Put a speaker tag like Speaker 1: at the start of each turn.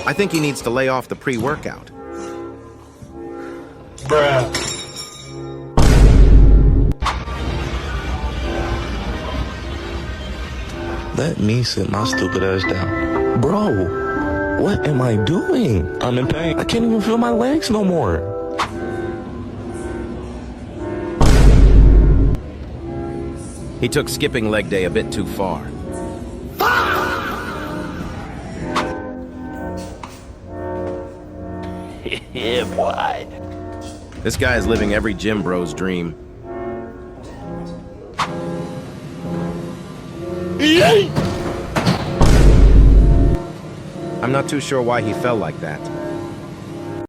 Speaker 1: I think he needs to lay off the pre-workout.
Speaker 2: Bruh.
Speaker 3: Let me sit my stupid ass down. Bro, what am I doing? I'm in pain. I can't even feel my legs no more.
Speaker 1: He took skipping leg day a bit too far.
Speaker 2: Yeah, boy.
Speaker 1: This guy is living every gym bro's dream. I'm not too sure why he fell like that.